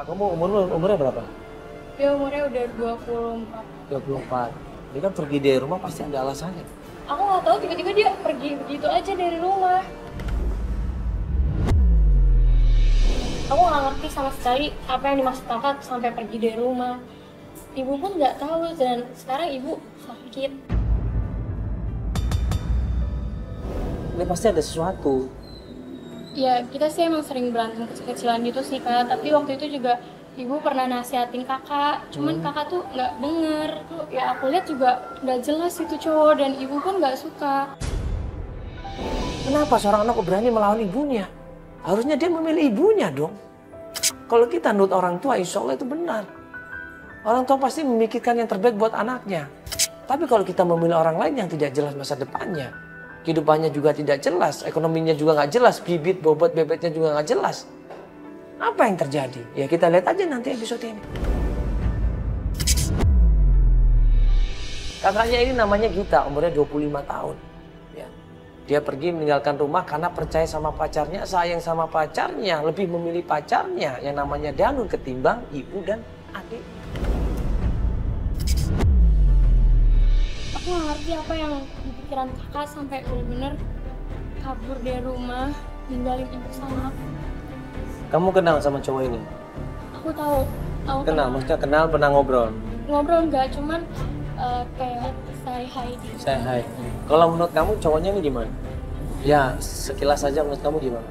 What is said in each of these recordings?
Kakak kamu umurnya berapa? Dia umurnya udah 24. 24. Dia kan pergi dari rumah pasti ada alasannya. Aku nggak tahu tiba-tiba dia pergi begitu aja dari rumah. Aku nggak ngerti sama sekali apa yang dimaksud kakak sampai pergi dari rumah. Ibu pun nggak tahu dan sekarang ibu sakit. Ini pasti ada sesuatu. Ya kita sih emang sering berantem kecil-kecilan gitu sih kak. Tapi waktu itu juga ibu pernah nasihatin kakak. Cuman kakak tuh nggak denger. Tuh, ya aku lihat juga nggak jelas itu cowok dan ibu pun nggak suka. Kenapa seorang anak berani melawan ibunya? Harusnya dia memilih ibunya dong. Kalau kita nurut orang tua, insya Allah itu benar. Orang tua pasti memikirkan yang terbaik buat anaknya. Tapi kalau kita memilih orang lain yang tidak jelas masa depannya, kehidupannya juga tidak jelas, ekonominya juga nggak jelas, bibit, bobot, bebeknya juga nggak jelas. Apa yang terjadi? Ya kita lihat aja nanti episode ini. Kakaknya ini namanya Gita, umurnya 25 tahun. Ya. Dia pergi meninggalkan rumah karena percaya sama pacarnya, sayang sama pacarnya, lebih memilih pacarnya yang namanya Danun ketimbang ibu dan adik. Aku nggak ngerti apa yang di pikiran kakak sampai benar-benar kabur dari rumah, ninggalin ibu sama aku. Kamu kenal sama cowok ini? Aku tahu. Kenal, maksudnya kenal, pernah ngobrol? Ngobrol nggak, cuman kayak say hi gitu. Say hi. Kalau menurut kamu cowoknya ini gimana? Ya, sekilas saja menurut kamu gimana?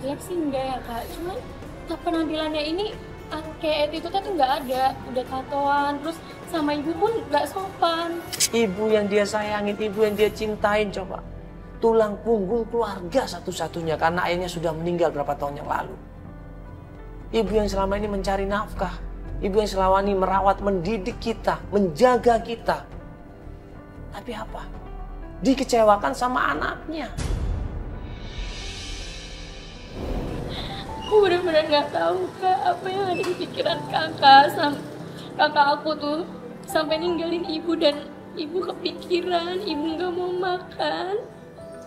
Jelek sih enggak ya kak, cuman penampilannya ini kayak attitude-nya tuh nggak ada. Udah tatoan, terus sama ibu pun nggak sopan. Ibu yang dia sayangin, ibu yang dia cintain coba. Tulang punggung keluarga satu-satunya karena ayahnya sudah meninggal berapa tahun yang lalu. Ibu yang selama ini mencari nafkah. Ibu yang selama ini merawat, mendidik kita, menjaga kita. Tapi apa? Dikecewakan sama anaknya. Aku benar-benar nggak tahu kak apa yang ada di pikiran kakak. Kakak aku tuh sampai ninggalin ibu dan ibu kepikiran, ibu nggak mau makan.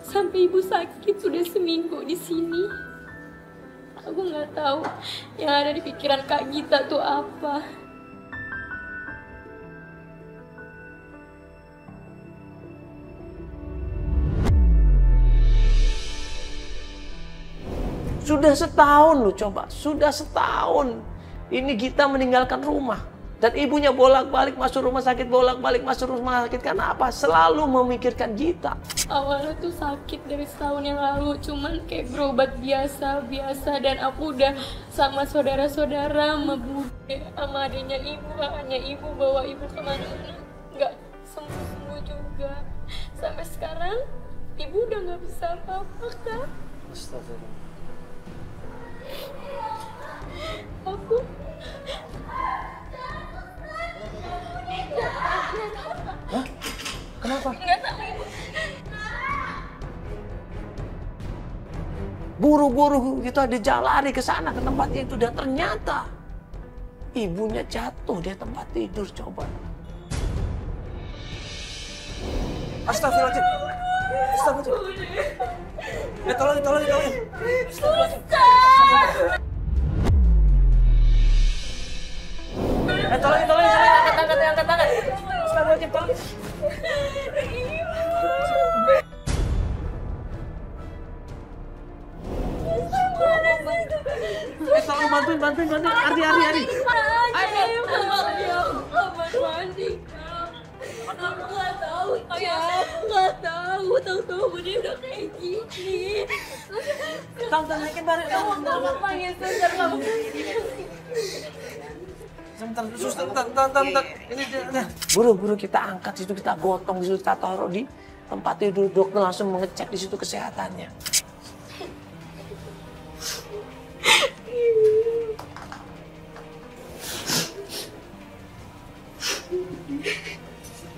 Sampai ibu sakit sudah seminggu di sini. Aku nggak tahu yang ada di pikiran Kak Gita tuh apa. Sudah setahun loh coba, sudah setahun. Ini Gita meninggalkan rumah. Dan ibunya bolak-balik masuk rumah sakit, bolak-balik masuk rumah sakit. Karena apa? Selalu memikirkan Gita. Awalnya tuh sakit dari setahun yang lalu, cuman kayak berobat biasa-biasa. Dan aku udah sama saudara-saudara, sama bude, sama adanya ibu, kakaknya ibu, bawa ibu kemana-mana. Nggak sembuh-sembuh juga. Sampai sekarang, ibu udah nggak bisa apa-apa, Kak. Astagfirullah. Aku Hah? Kenapa? nggak tahu. Buru-buru kita dijalari ke sana ke tempatnya itu dan ternyata ibunya jatuh di tempat tidur coba. Astagfirullahaladzim. Astagfirullahaladzim. Ya tolongin. Tolongin. Angkat tangan. Astagfirullahaladzim, tolongin. Tolong bantuin. Ardi. Ayo, aku nggak tahu, tahu dia udah kayak gini. Tante naikin bareng. Kamu panggil suster kamu. Sebentar, suster, bentar. Ini dia. Buru-buru kita angkat situ, kita gotong di situ, kita taruh di tempat tidur. Dokter langsung mengecek di situ kesehatannya.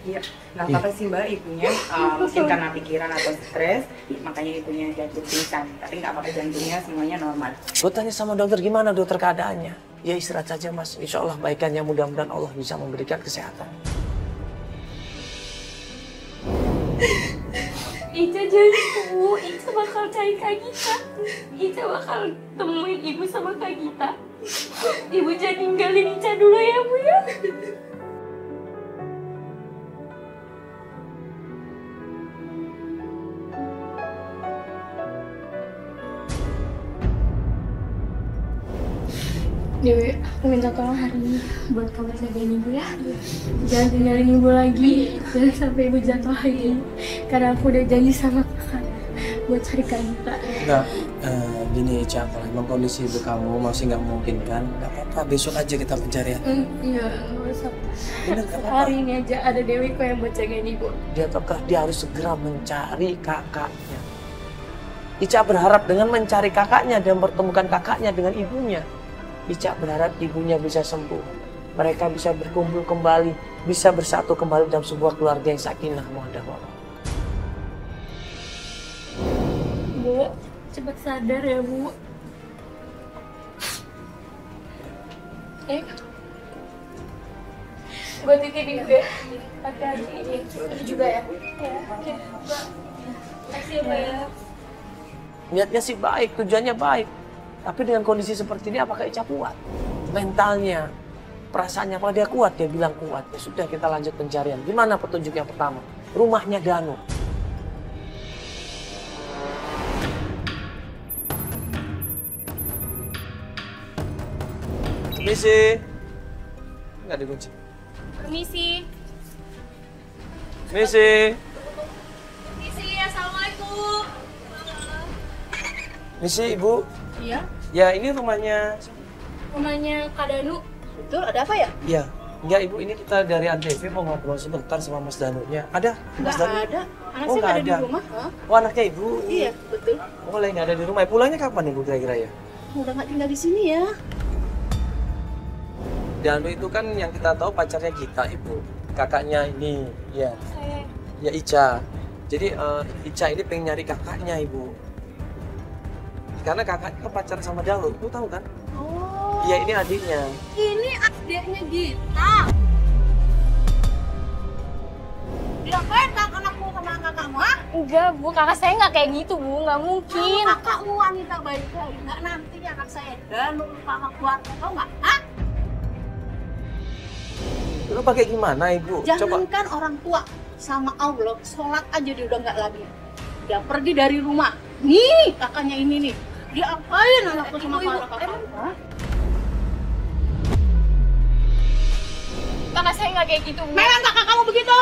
Iya, nggak apa-apa sih mbak, ibunya mungkin karena pikiran atau stres, makanya ibunya jatuh pingsan. Tapi nggak apa-apa, jantungnya semuanya normal. Gue tanya sama dokter, gimana dokter keadaannya? Ya istirahat saja mas, insya Allah baikannya, mudah-mudahan Allah bisa memberikan kesehatan. Ica jadi Bu, Ica bakal cari Kak Gita. Ica bakal temuin Ibu sama Kak Gita. Ibu jangan ninggalin Ica dulu ya Bu ya. Dewi, aku minta tolong hari ini buat kamu jagain Ibu ya. Jangan tinggalin Ibu lagi, jangan sampai Ibu jatuh lagi. Karena aku udah janji sama kakak buat cari Kak Gita. Enggak, gini Ica, kalau emang kondisi ibu kamu masih nggak mungkin kan, nggak apa-apa, besok aja kita pencarian. Iya, nggak usah. Bener, nggak apa-apa. Hari ini aja ada Dewi kok yang buat jagain Ibu. Dia harus segera mencari kakaknya. Ica berharap dengan mencari kakaknya dan bertemukan kakaknya dengan ibunya, Ica berharap ibunya bisa sembuh. Mereka bisa berkumpul kembali, bisa bersatu kembali dalam sebuah keluarga yang sakinah mawaddah warahmah. Bu, cepat sadar ya Bu. Gue titipin juga. Hati-hati. Itu juga ya. Ya, oke. Makasih ya, Pak ya. Niatnya sih baik, tujuannya baik. Tapi dengan kondisi seperti ini apakah Ica kuat? Mentalnya, perasaannya, apakah dia kuat? Dia bilang kuat. Ya sudah, kita lanjut pencarian. Gimana petunjuk yang pertama? Rumahnya Danu. Permisi. Nggak dikunci. Permisi. Permisi. Permisi, assalamualaikum. Permisi, Ibu. Iya, Ya, ini rumahnya. rumahnya Kak Danu. Betul, ada apa ya? Ya, enggak Ibu, ini kita dari Antv mau ngobrol sebentar sama Mas Danunya. Ada? Mas Nggak Danu? ada. Anak Oh, saya nggak nggak ada ada. di rumah. Hah? Oh, anaknya Ibu. Iya, betul. Oh, lagi nggak ada di rumah. Pulangnya kapan Ibu kira-kira ya? Udah nggak tinggal di sini ya. Danu itu kan yang kita tahu pacarnya kita, Ibu. Kakaknya ini, ya. Saya. Ya, Ica. Jadi Ica ini pengen nyari kakaknya, Ibu. Karena kakaknya kan pacaran sama Danu, Ibu tahu kan? Oh. Iya, ini adiknya. Ini adiknya Gita. Diapain kak anakmu sama kakakmu? Ah? Enggak, Bu. Kakak saya nggak kayak gitu, Bu. Nggak mungkin. Kakakmu wanita baik-baik. Nggak nanti anak saya dan sama keluarga, tau nggak? Hah? Lu pakai gimana, Ibu? Coba. Jangankan orang tua sama Allah, sholat aja dia udah nggak lagi. Dia pergi dari rumah. Nih kakaknya ini nih. Dia apain anakku sama kakak? Kakak saya nggak kayak gitu, Bu. Memang kakak kamu begitu.